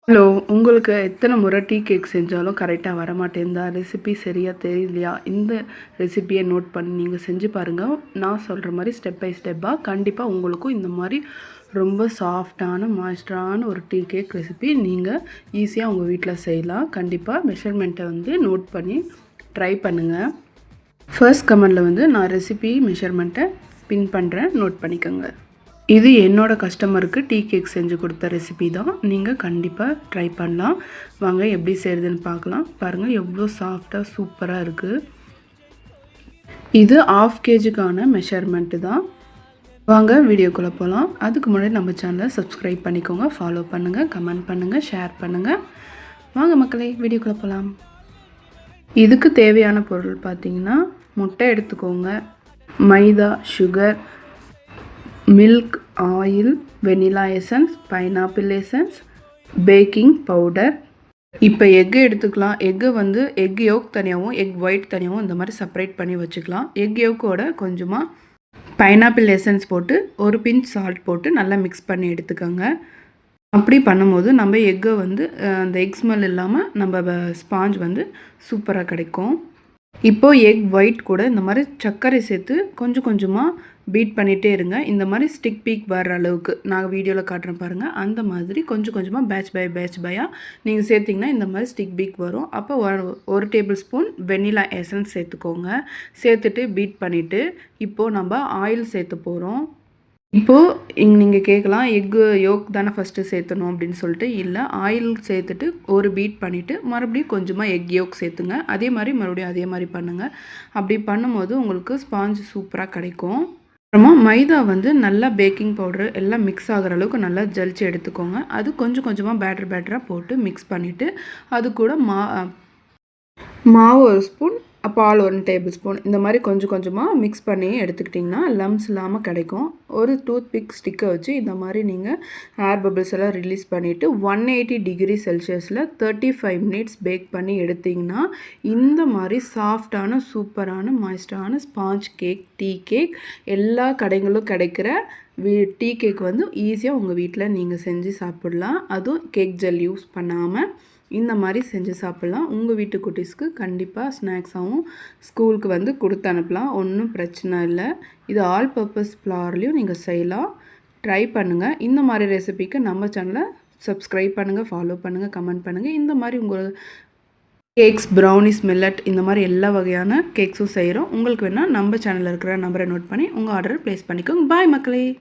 Hello, உங்களுக்கு எத்தனை முறை டீ கேக் செஞ்சாலும் கரெக்டாக வரமாட்டேங்குதா? ரெசிபி சரியா தெரியலையா? இந்த ரெசிபியை நோட் பண்ணி நீங்கள் செஞ்சு பாருங்கள். நான் சொல்கிற மாதிரி ஸ்டெப் பை ஸ்டெப்பாக கண்டிப்பாக உங்களுக்கும் இந்த மாதிரி ரொம்ப சாஃப்டான மாய்ஸ்டரான ஒரு டீ கேக் ரெசிபி நீங்கள் ஈஸியாக உங்கள் வீட்டில் செய்யலாம். கண்டிப்பாக மெஷர்மெண்ட்டை நோட் பண்ணி ட்ரை பண்ணுங்கள். ஃபர்ஸ்ட் கமெண்டில் நான் ரெசிபி மெஷர்மெண்ட்டை பின் பண்ணுறேன், நோட் பண்ணிக்கோங்க. இது என்னோடய கஸ்டமருக்கு டீ கேக் செஞ்சு கொடுத்த ரெசிபி தான். நீங்கள் கண்டிப்பாக ட்ரை பண்ணலாம். வாங்க எப்படி செய்கிறதுன்னு பார்க்கலாம். பாருங்கள் எவ்வளோ சாஃப்டாக சூப்பராக இருக்குது. இது 1/2 kgக்கான மெஷர்மெண்ட்டு தான். வாங்க வீடியோக்குள்ளே போகலாம். அதுக்கு முன்னாடி நம்ம சேனலை சப்ஸ்கிரைப் பண்ணிக்கோங்க, ஃபாலோ பண்ணுங்கள், கமெண்ட் பண்ணுங்கள், ஷேர் பண்ணுங்கள். வாங்க மக்களே வீடியோக்குள்ளே போகலாம். இதுக்கு தேவையான பொருள் பார்த்திங்கன்னா, முட்டை எடுத்துக்கோங்க, மைதா, sugar, milk, oil, vanilla essence, pineapple essence, baking powder. இப்போ எக்கு எடுத்துக்கலாம். எக் யோக் தனியாகவும் எக் ஒயிட் தனியாகவும் இந்த மாதிரி செப்பரேட் பண்ணி வச்சுக்கலாம். எக் யோக்கோட கொஞ்சமாக பைனாப்பிள் எசன்ஸ் போட்டு ஒரு பிஞ்ச் சால்ட் போட்டு நல்லா மிக்ஸ் பண்ணி எடுத்துக்கோங்க. அப்படி பண்ணும்போது நம்ம எக்கை அந்த எக் ஸ்மெல் இல்லாமல் நம்ம ஸ்பாஞ்ச் சூப்பராக கிடைக்கும். இப்போது எக் ஒயிட் கூட இந்த மாதிரி சர்க்கரை சேர்த்து கொஞ்சம் கொஞ்சமாக பீட் பண்ணிகிட்டே இருங்க. இந்த மாதிரி ஸ்டிக் பீக் வர்ற அளவுக்கு நான் வீடியோவில் காட்டுறேன் பாருங்கள். அந்த மாதிரி கொஞ்சம் கொஞ்சமாக பேட்ச் பையாக நீங்கள் சேர்த்திங்கன்னா இந்த மாதிரி ஸ்டிக் பீக் வரும். அப்போ ஒரு டேபிள் ஸ்பூன் வெனிலா எசன்ஸ் சேர்த்துக்கோங்க. சேர்த்துட்டு பீட் பண்ணிவிட்டு இப்போது நம்ம ஆயில் சேர்த்து போகிறோம். இப்போது நீங்கள் கேட்கலாம், எக்கு யோக் தானே ஃபஸ்ட்டு சேர்த்தணும் அப்படின்னு சொல்லிட்டு. இல்லை, ஆயில் சேர்த்துட்டு ஒரு பீட் பண்ணிவிட்டு மறுபடியும் கொஞ்சமாக எக் யோக் சேர்த்துங்க. அதே மாதிரி மறுபடியும் அதே மாதிரி பண்ணுங்கள். அப்படி பண்ணும்போது உங்களுக்கு ஸ்பாஞ்ச் சூப்பராக கிடைக்கும். அப்புறமா மைதா நல்லா பேக்கிங் பவுடர் எல்லாம் மிக்ஸ் ஆகிற அளவுக்கு நல்லா ஜலிச்சு எடுத்துக்கோங்க. அது கொஞ்சம் கொஞ்சமாக பேட்டராக போட்டு மிக்ஸ் பண்ணிவிட்டு அது கூட மாவு ஒரு ஸ்பூன், பால் 1 டேபிள் ஸ்பூன் இந்த மாதிரி கொஞ்சம் கொஞ்சமாக மிக்ஸ் பண்ணி எடுத்துக்கிட்டிங்கன்னா லம்ஸ் இல்லாமல் கிடைக்கும். ஒரு டூத் பிக் ஸ்டிக்கை வச்சு இந்த மாதிரி நீங்கள் ஏர் பபிள்ஸ் எல்லாம் ரிலீஸ் பண்ணிவிட்டு 180 டிகிரி செல்சியஸில் 35 மினிட்ஸ் பேக் பண்ணி எடுத்திங்கன்னா இந்த மாதிரி சாஃப்டான சூப்பரான மாய்ஸ்டரான ஸ்பாஞ்ச் கேக், டீ கேக் எல்லா கடைகளும் கிடைக்கிற டீ கேக் ஈஸியாக உங்கள் வீட்டில் நீங்கள் செஞ்சு சாப்பிட்லாம். அதுவும் கேக் ஜெல் யூஸ் பண்ணாமல் இந்த மாதிரி செஞ்சு சாப்பிட்லாம். உங்கள் வீட்டு குட்டீஸ்க்கு கண்டிப்பாக ஸ்நாக்ஸாகவும் ஸ்கூலுக்கு கொடுத்து அனுப்பலாம். ஒன்றும் பிரச்சனை இல்லை. இது ஆல் பர்பஸ் ஃப்ளார்லேயும் நீங்கள் செய்யலாம். ட்ரை பண்ணுங்கள். இந்த மாதிரி ரெசிபிக்கு நம்ம சேனலை சப்ஸ்கிரைப் பண்ணுங்கள், ஃபாலோ பண்ணுங்கள், கமெண்ட் பண்ணுங்கள். இந்த மாதிரி உங்கள் கேக்ஸ், ப்ரௌனிஸ், மில்லட் இந்த மாதிரி எல்லா வகையான கேக்ஸும் செய்கிறோம். உங்களுக்கு வேணால் நம்ம சேனலில் இருக்கிற நம்பரை நோட் பண்ணி உங்கள் ஆர்டரை ப்ளேஸ் பண்ணிக்கோங்க. பாய் மக்களே.